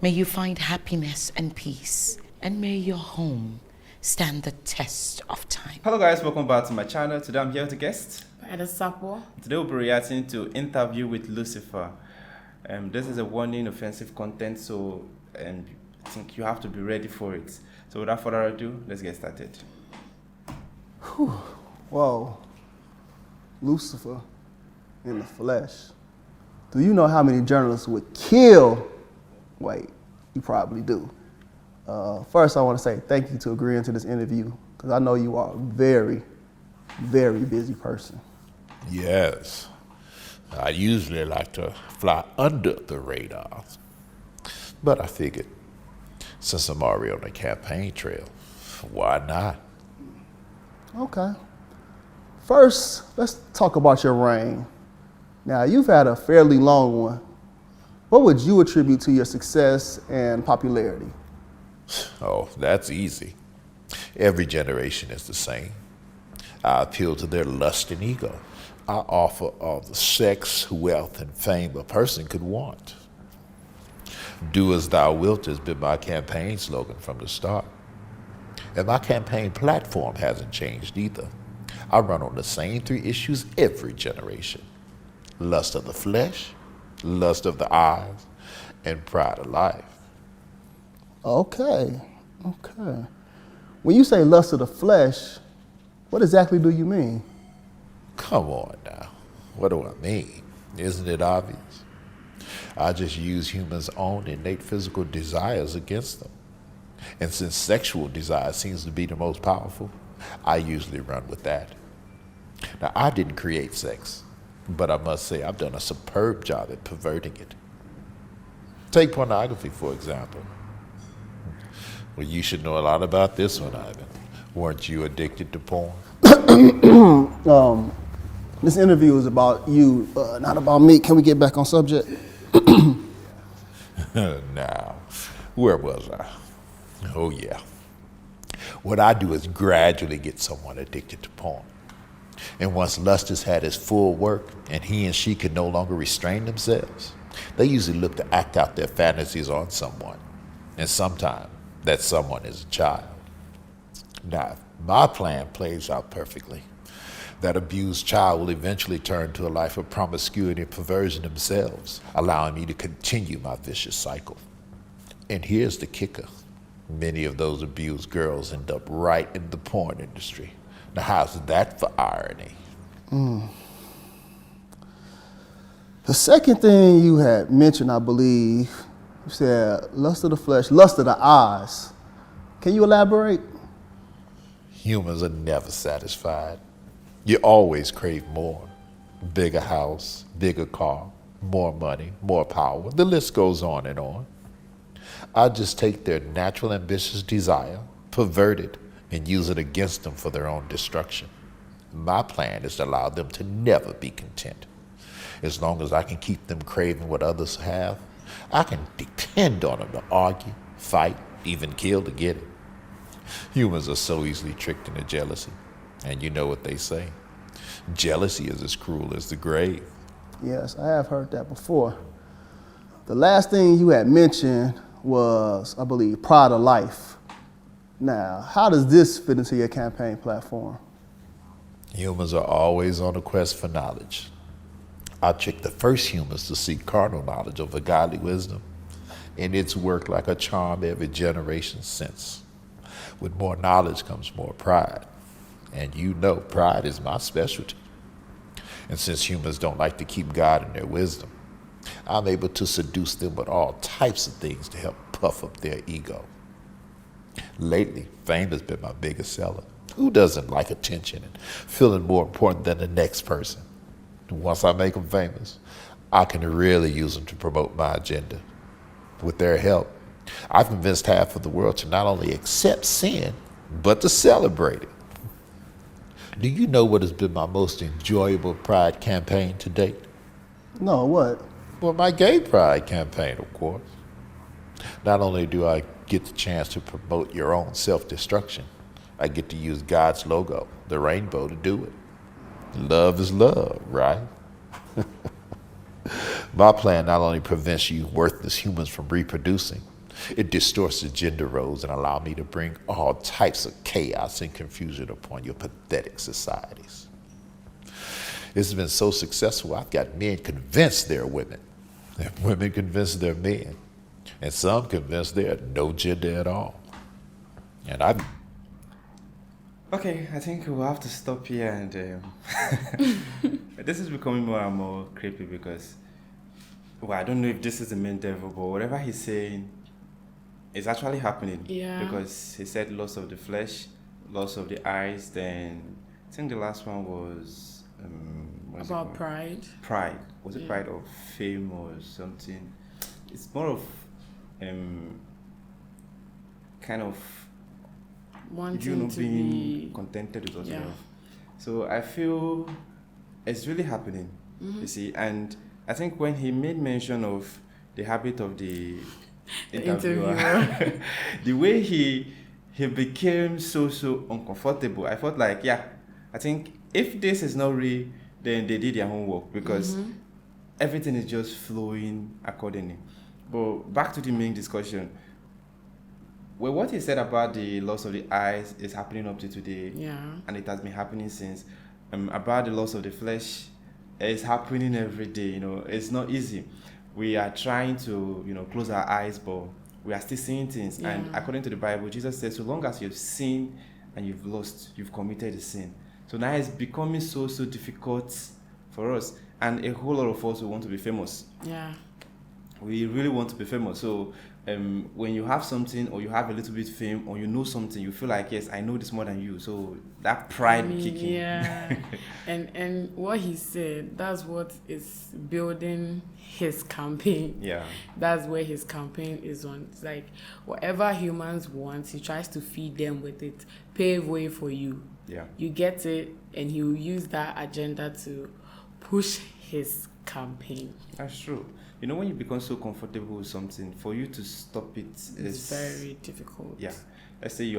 May you find happiness and peace, and may your home stand the test of time. Hello guys, welcome back to my channel. Today I'm here with a guest. Today we'll be reacting to Interview with Lucifer. This is a warning, offensive content, so I think you have to be ready for it. So without further ado, let's get started. Whoa, Lucifer in the flesh. Do you know how many journalists would kill? Wait, you probably do. First, I want to say thank you to agreeing to this interview, because I know you are a very, very busy person. Yes. I usually like to fly under the radar, but I figured since I'm already on the campaign trail, why not? Okay. First, let's talk about your reign. Now, you've had a fairly long one. What would you attribute to your success and popularity? Oh, that's easy. Every generation is the same. I appeal to their lust and ego. I offer all the sex, wealth, and fame a person could want. Do as thou wilt has been my campaign slogan from the start. And my campaign platform hasn't changed either. I run on the same 3 issues every generation: lust of the flesh, lust of the eyes, and pride of life. Okay. When you say lust of the flesh, what exactly do you mean? Come on now. What do I mean? Isn't it obvious? I just use humans' own innate physical desires against them. And since sexual desire seems to be the most powerful, I usually run with that. Now, I didn't create sex, but I must say I've done a superb job at perverting it. Take pornography, for example. Well, you should know a lot about this one, Ivan. Weren't you addicted to porn? This interview is about you, not about me. Can we get back on subject? Now, where was I? Oh, yeah. What I do is gradually get someone addicted to porn. And once lust has had its full work and he and she can no longer restrain themselves, they usually look to act out their fantasies on someone. And sometimes that someone is a child. Now, if my plan plays out perfectly, that abused child will eventually turn to a life of promiscuity and perversion themselves, allowing me to continue my vicious cycle. And here's the kicker. Many of those abused girls end up right in the porn industry. Now, how's that for irony? The second thing you had mentioned, I believe, you said lust of the flesh, lust of the eyes. Can you elaborate? Humans are never satisfied. You always crave more. Bigger house, bigger car, more money, more power. The list goes on and on. I just take their natural ambitious desire, pervert it, and use it against them for their own destruction. My plan is to allow them to never be content. As long as I can keep them craving what others have, I can depend on them to argue, fight, even kill to get it. Humans are so easily tricked into jealousy. And you know what they say. Jealousy is as cruel as the grave. Yes, I have heard that before. The last thing you had mentioned was, I believe, pride of life. Now, how does this fit into your campaign platform? Humans are always on a quest for knowledge. I tricked the first humans to seek carnal knowledge over godly wisdom, and it's worked like a charm every generation since. With more knowledge comes more pride. And you know pride is my specialty. And since humans don't like to keep God in their wisdom, I'm able to seduce them with all types of things to help puff up their ego. Lately, fame has been my biggest seller. Who doesn't like attention and feeling more important than the next person? And once I make them famous, I can really use them to promote my agenda. With their help, I've convinced half of the world to not only accept sin, but to celebrate it. Do you know what has been my most enjoyable pride campaign to date? No, what? Well, my gay pride campaign, of course. Not only do I get the chance to promote your own self-destruction, I get to use God's logo, the rainbow, to do it. Love is love, right? My plan not only prevents you worthless humans from reproducing, It distorts the gender roles and allow me to bring all types of chaos and confusion upon your pathetic societies. It's been so successful, I've got men convinced they're women, and women convinced they're men, and some convinced they're no gender at all. And Okay, I think we'll have to stop here, and this is becoming more and more creepy because, well, I don't know if this is the main devil, but whatever he's saying is actually happening. Yeah. Because he said loss of the flesh, loss of the eyes, then I think the last one was what's it About called? pride. Pride. Was it Yeah. pride of fame or something? It's more of kind of Wanting to being be. contented with what you Yeah. have. So I feel it's really happening, you see. And I think when he made mention of the habit of the interviewer, the way he became so uncomfortable, I felt like, yeah, I think if this is not real, then they did their homework because everything is just flowing accordingly. But back to the main discussion. Well, what he said about the loss of the eyes is happening up to today, Yeah. and it has been happening since. About the loss of the flesh, it's happening every day. You know, it's not easy. We are trying to, close our eyes, but we are still seeing things. Yeah. And according to the Bible, Jesus says, so long as you've seen and you've lost, you've committed a sin. So now it's becoming so difficult for us, and a whole lot of us who want to be famous. Yeah. We really want to be famous. So when you have something, or you have a little bit of fame, or you know something, you feel like, yes, I know this more than you. So that pride kicking. Yeah. and what he said, that's what is building his campaign. Yeah. That's where his campaign is on. It's like whatever humans want, he tries to feed them with it, pave way for you. Yeah. You get it, and he will use that agenda to push his campaign. That's true. You know, when you become so comfortable with something, for you to stop it It's is very difficult. Yeah. Let's say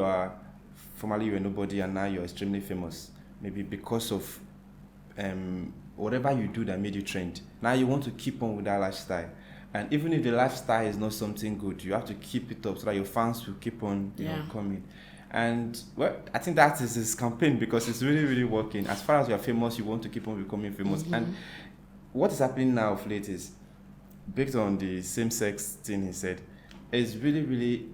formerly you were nobody and now you're extremely famous. Maybe because of whatever you do that made you trend. Now you want to keep on with that lifestyle. And even if the lifestyle is not something good, you have to keep it up so that your fans will keep on coming. And well, I think that is his campaign because it's really, really working. As far as you're famous, you want to keep on becoming famous. And what is happening now of late is, based on the same-sex thing he said, is really, really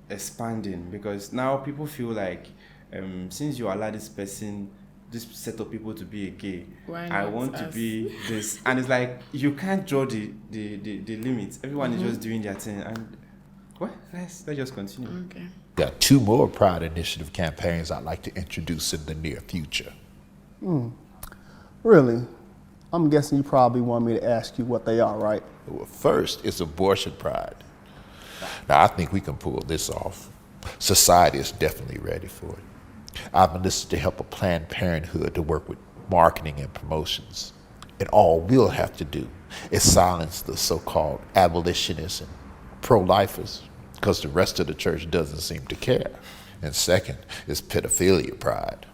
expanding because now people feel like since you allow this set of people to be a gay, Why I not want to us? be this. And it's like, you can't draw the limits. Everyone is just doing their thing. And well, let's just continue. Okay. got 2 more Pride Initiative campaigns I'd like to introduce in the near future. Really? I'm guessing you probably want me to ask you what they are, right? Well, first is abortion pride. Now, I think we can pull this off. Society is definitely ready for it. I've enlisted to help a Planned Parenthood to work with marketing and promotions. And all we'll have to do is silence the so-called abolitionists and pro-lifers, because the rest of the church doesn't seem to care. And second is pedophilia pride.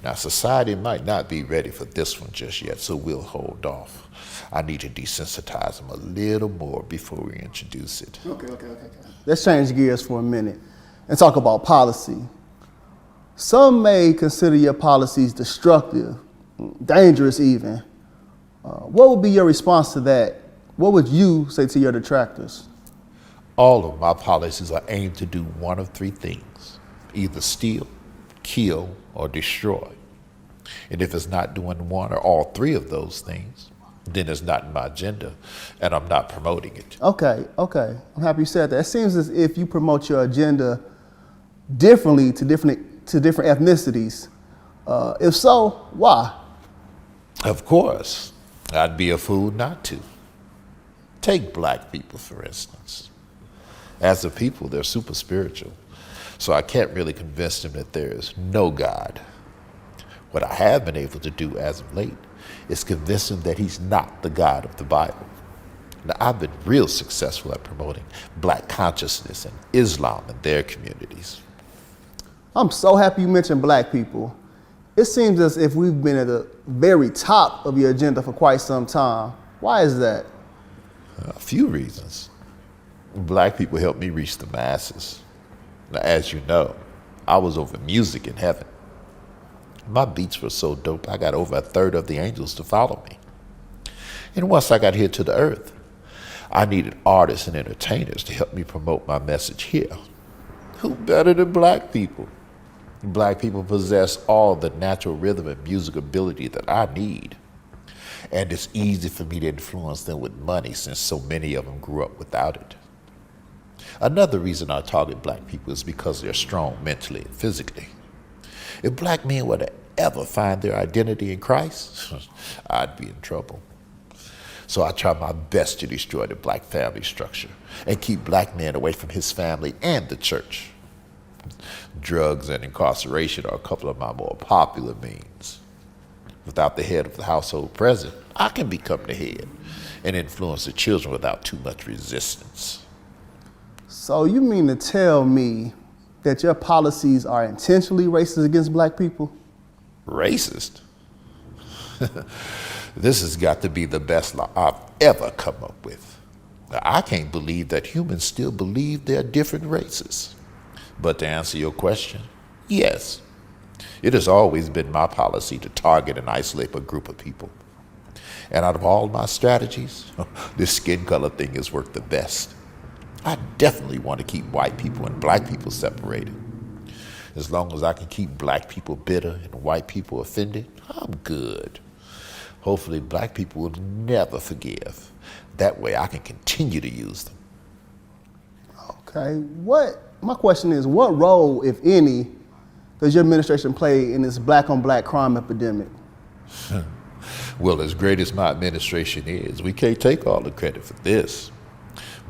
Now, society might not be ready for this one just yet, so we'll hold off. I need to desensitize them a little more before we introduce it. Okay. Let's change gears for a minute and talk about policy. Some may consider your policies destructive, dangerous even. What would be your response to that? What would you say to your detractors? All of my policies are aimed to do one of 3 things: either steal, kill, or destroy. And if it's not doing one or all 3 of those things, then it's not in my agenda, and I'm not promoting it. Okay. I'm happy you said that. It seems as if you promote your agenda differently to different ethnicities. If so, why? Of course, I'd be a fool not to. Take black people, for instance. As a people, they're super spiritual, so I can't really convince them that there is no God. What I have been able to do as of late is convince them that he's not the God of the Bible. Now, I've been real successful at promoting black consciousness and Islam in their communities. I'm so happy you mentioned black people. It seems as if we've been at the very top of your agenda for quite some time. Why is that? A few reasons. Black people helped me reach the masses. Now, as you know, I was over music in heaven. My beats were so dope, I got over a third of the angels to follow me. And once I got here to the earth, I needed artists and entertainers to help me promote my message here. Who better than black people? Black people possess all the natural rhythm and music ability that I need. And it's easy for me to influence them with money since so many of them grew up without it. Another reason I target black people is because they're strong mentally and physically. If black men were to ever find their identity in Christ, I'd be in trouble. So I try my best to destroy the black family structure and keep black men away from his family and the church. Drugs and incarceration are a couple of my more popular means. Without the head of the household present, I can become the head and influence the children without too much resistance. So you mean to tell me that your policies are intentionally racist against black people? Racist? This has got to be the best law I've ever come up with. Now, I can't believe that humans still believe they're different races. But to answer your question, yes. It has always been my policy to target and isolate a group of people. And out of all my strategies, this skin color thing has worked the best. I definitely want to keep white people and black people separated. As long as I can keep black people bitter and white people offended, I'm good. Hopefully black people will never forgive. That way I can continue to use them. Okay, my question is, what role, if any, does your administration play in this black on black crime epidemic? Well, as great as my administration is, we can't take all the credit for this.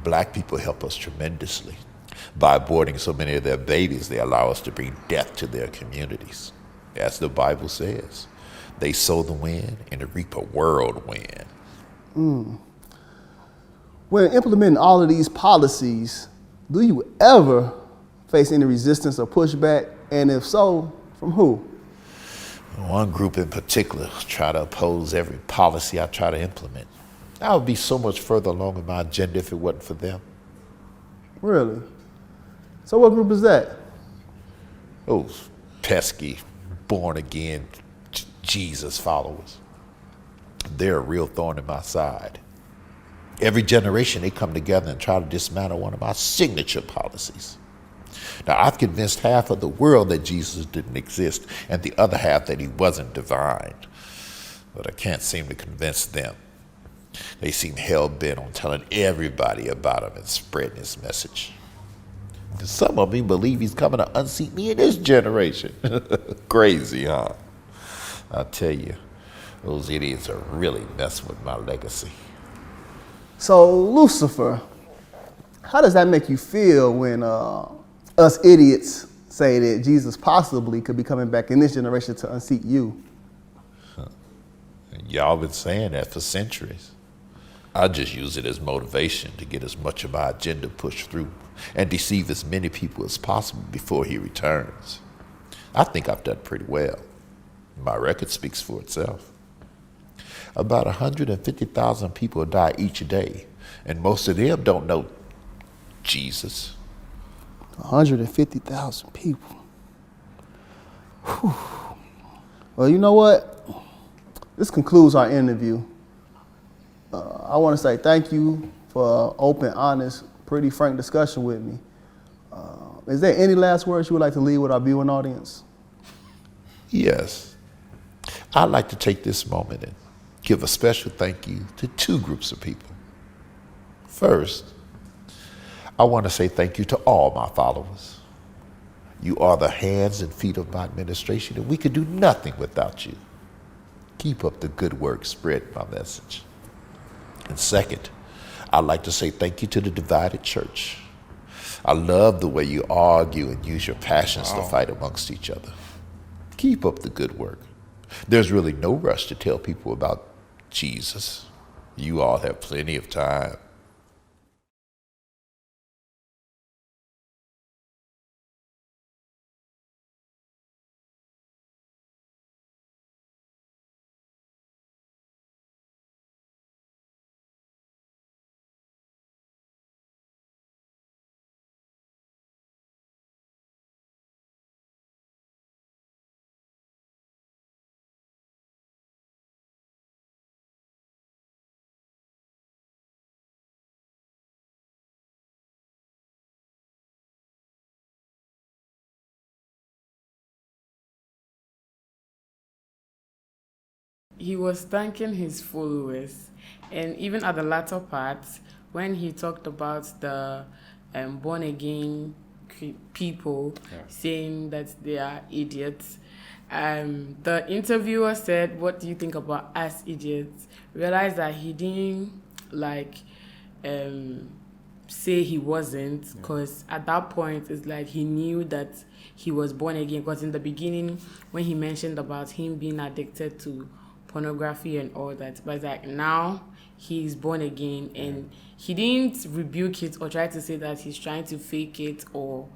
Black people help us tremendously. By aborting so many of their babies, they allow us to bring death to their communities. As the Bible says, they sow the wind and reap a whirlwind. When implementing all of these policies, do you ever face any resistance or pushback? And if so, from who? One group in particular try to oppose every policy I try to implement. I would be so much further along in my agenda if it wasn't for them. Really? So what group is that? Those pesky, born-again Jesus followers. They're a real thorn in my side. Every generation they come together and try to dismantle one of my signature policies. Now, I've convinced half of the world that Jesus didn't exist and the other half that he wasn't divine. But I can't seem to convince them. They seem hell-bent on telling everybody about him and spreading his message. Some of them believe he's coming to unseat me in this generation. Crazy, huh? I'll tell you, those idiots are really messing with my legacy. So, Lucifer, how does that make you feel when us idiots say that Jesus possibly could be coming back in this generation to unseat you? Y'all been saying that for centuries. I just use it as motivation to get as much of my agenda pushed through and deceive as many people as possible before he returns. I think I've done pretty well. My record speaks for itself. About 150,000 people die each day, and most of them don't know Jesus. 150,000 people. Whew. Well, you know what? This concludes our interview. I want to say thank you for an open, honest, pretty frank discussion with me. Is there any last words you would like to leave with our viewing audience? Yes. I'd like to take this moment and give a special thank you to two groups of people. First, I want to say thank you to all my followers. You are the hands and feet of my administration, and we could do nothing without you. Keep up the good work spreading my message. And second, I'd like to say thank you to the divided church. I love the way you argue and use your passions to fight amongst each other. Keep up the good work. There's really no rush to tell people about Jesus. You all have plenty of time. he was thanking his followers, and even at the latter part, when he talked about the born again people saying that they are idiots, the interviewer said, "What do you think about us idiots?" Realized that he didn't like say he wasn't, because at that point it's like he knew that he was born again, because in the beginning when he mentioned about him being addicted to pornography and all that, but it's like now he's born again, and he didn't rebuke it or try to say that he's trying to fake it or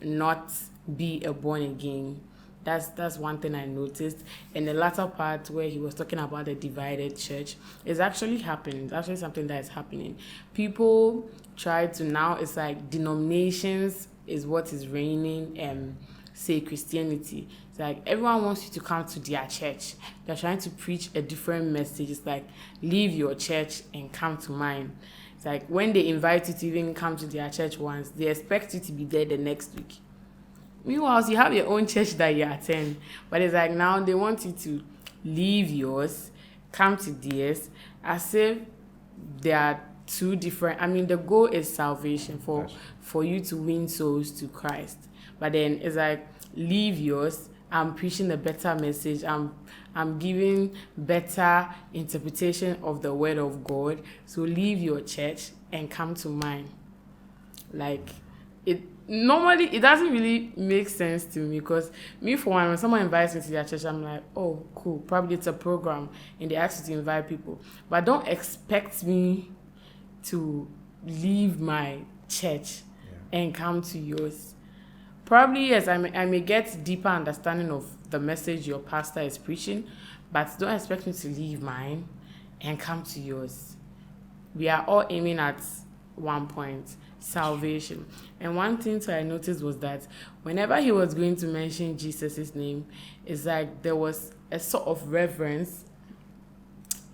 not be a born again. That's one thing I noticed. In the latter part where he was talking about the divided church, it's actually happening. It's actually something that is happening. People try to now, it's like denominations is what is reigning, say Christianity. It's like everyone wants you to come to their church. They're trying to preach a different message. It's like, leave your church and come to mine. It's like when they invite you to even come to their church once, they expect you to be there the next week. Meanwhile, you have your own church that you attend, but it's like now they want you to leave yours, come to theirs, as if they are two different. I mean, the goal is salvation for you to win souls to Christ. But then it's like, leave yours. I'm preaching a better message. I'm giving better interpretation of the word of God. So leave your church and come to mine. Like it. Normally, it doesn't really make sense to me, because me, for one, when someone invites me to their church, I'm like, oh, cool. Probably it's a program and they ask you to invite people. But don't expect me to leave my church and come to yours. Probably, yes, I may get deeper understanding of the message your pastor is preaching, but don't expect me to leave mine and come to yours. We are all aiming at one point, salvation. And one thing I noticed was that whenever he was going to mention Jesus' name, it's like there was a sort of reverence.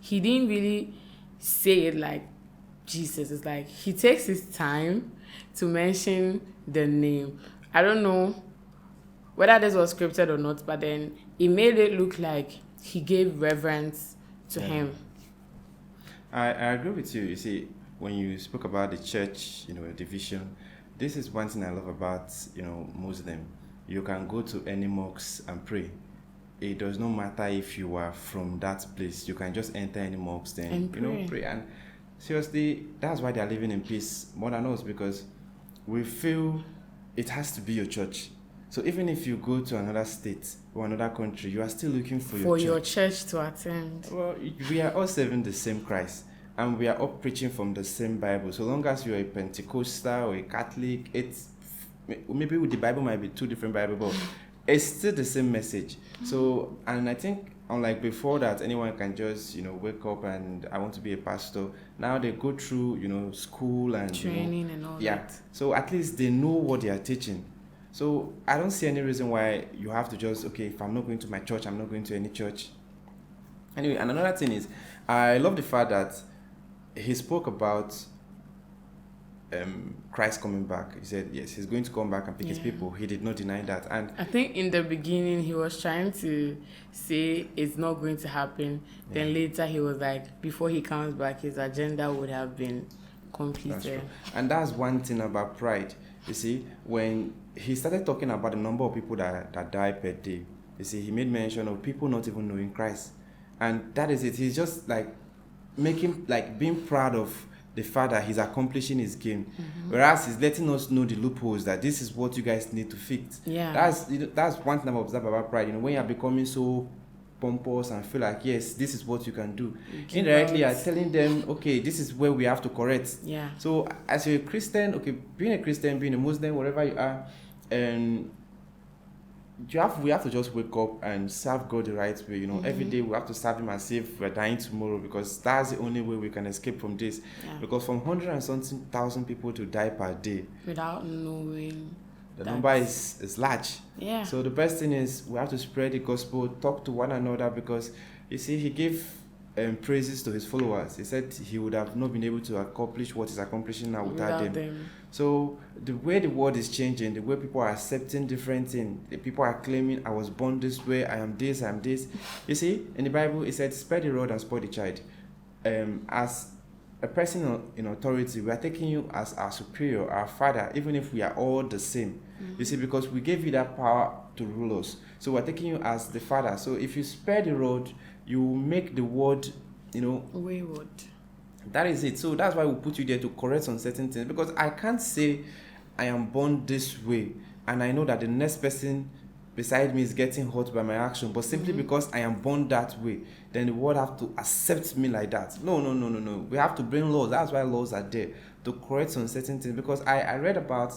He didn't really say it like Jesus. It's like he takes his time to mention the name. I don't know whether this was scripted or not, but then it made it look like he gave reverence to him. I agree with you. You see, when you spoke about the church, division, this is one thing I love about, Muslim. You can go to any mosque and pray. It does not matter if you are from that place. You can just enter any mosque and pray. And seriously, that's why they are living in peace more than us, because we feel it has to be your church. So even if you go to another state or another country, you are still looking for your church to attend. Well, we are all serving the same Christ. And we are all preaching from the same Bible. So long as you're a Pentecostal or a Catholic, it's maybe the Bible might be two different Bibles, but it's still the same message. So, and I think unlike before that, anyone can just wake up and I want to be a pastor. Now they go through school and training and all that. So at least they know what they are teaching. So I don't see any reason why you have to just if I'm not going to my church, I'm not going to any church. Anyway, and another thing is, I love the fact that he spoke about Christ coming back. He said, yes, he's going to come back and pick his people. He did not deny that. And I think in the beginning, he was trying to say it's not going to happen. Then later, he was like, before he comes back, his agenda would have been completed. That's true. And that's one thing about pride. You see, when he started talking about the number of people that die per day, you see, he made mention of people not even knowing Christ. And that is it. He's just being proud of the fact that he's accomplishing his game, whereas he's letting us know the loopholes, that this is what you guys need to fix. That's one thing I've observed about pride. When you're becoming so pompous and feel like, yes, this is what you can do, indirectly you're telling them, okay, this is where we have to correct. So as you're a Christian, being a Christian, being a Muslim, wherever you are, and we have to just wake up and serve God the right way. Every day we have to serve him as if we're dying tomorrow, because that's the only way we can escape from this. Because from 100 and something thousand people to die per day without knowing, the number is large. So the best thing is we have to spread the gospel, talk to one another, because you see, he gave praises to his followers. He said he would have not been able to accomplish what he's accomplishing now without them. So the way the world is changing, the way people are accepting different things, the people are claiming, I was born this way, I am this, I am this. You see, in the Bible, it said, spare the rod and spoil the child. As a person in authority, we are taking you as our superior, our father, even if we are all the same. You see, because we gave you that power to rule us. So we're taking you as the father. So if you spare the rod, you make the word, wayward. That is it. So that's why we put you there, to correct on certain things. Because I can't say I am born this way and I know that the next person beside me is getting hurt by my action, but simply because I am born that way, then the world have to accept me like that. No. We have to bring laws. That's why laws are there, to correct on certain things. Because I read about,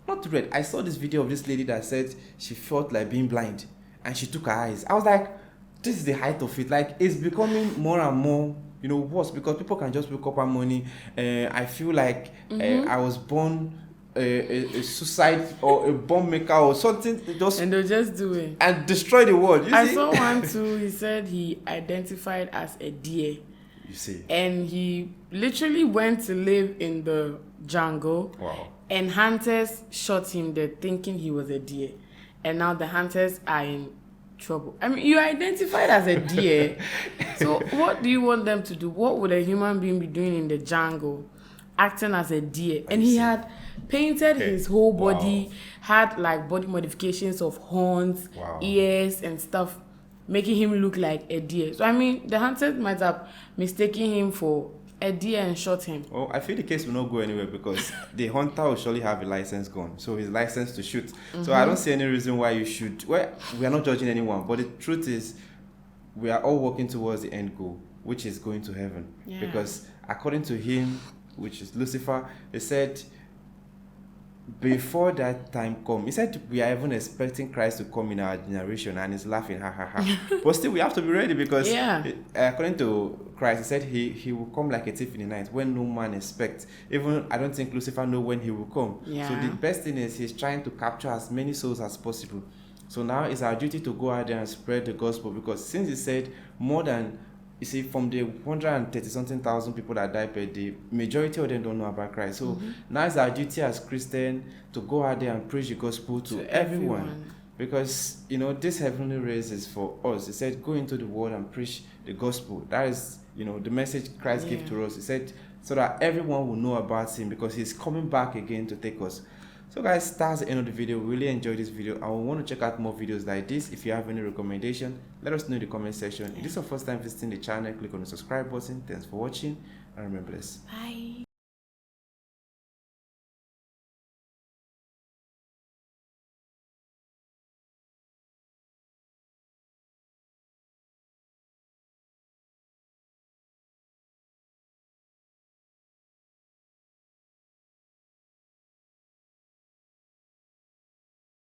I saw this video of this lady that said she felt like being blind and she took her eyes. I was like, this is the height of it. Like, it's becoming more and more, worse, because people can just wake up and money. I feel like I was born a suicide or a bomb maker or something, and they'll just do it and destroy the world. I saw one too. He said he identified as a deer. You see, and he literally went to live in the jungle. Wow. And hunters shot him there thinking he was a deer, and now the hunters are in trouble. I mean, you identified as a deer, so what do you want them to do? What would a human being be doing in the jungle, acting as a deer? And he had painted his whole body, had like body modifications of horns, ears and stuff, making him look like a deer. So I mean, the hunters might have mistaken him for a deer and shot him. Well, I feel the case will not go anywhere because the hunter will surely have a license gone, so he's licensed to shoot. So I don't see any reason why you should. Well, we are not judging anyone, but the truth is, we are all working towards the end goal, which is going to heaven. Yeah. Because according to him, which is Lucifer, he said, before that time come, he said we are even expecting Christ to come in our generation, and he's laughing, ha ha ha. But still, we have to be ready because according to Christ, he said he will come like a thief in the night when no man expects. Even I don't think Lucifer know when he will come. Yeah. So the best thing is he's trying to capture as many souls as possible. So now it's our duty to go out there and spread the gospel, because since he said more than, you see, from the 130-something thousand people that die per day, majority of them don't know about Christ. So now it's our duty as Christians to go out there and preach the gospel to everyone. Because, this heavenly race is for us. He said, go into the world and preach the gospel. That is, the message Christ gave to us. He said, so that everyone will know about him, because he's coming back again to take us. So guys, that's the end of the video. We really enjoyed this video. I want to check out more videos like this. If you have any recommendation, let us know in the comment section. If this is your first time visiting the channel, click on the subscribe button. Thanks for watching and remember this. Bye.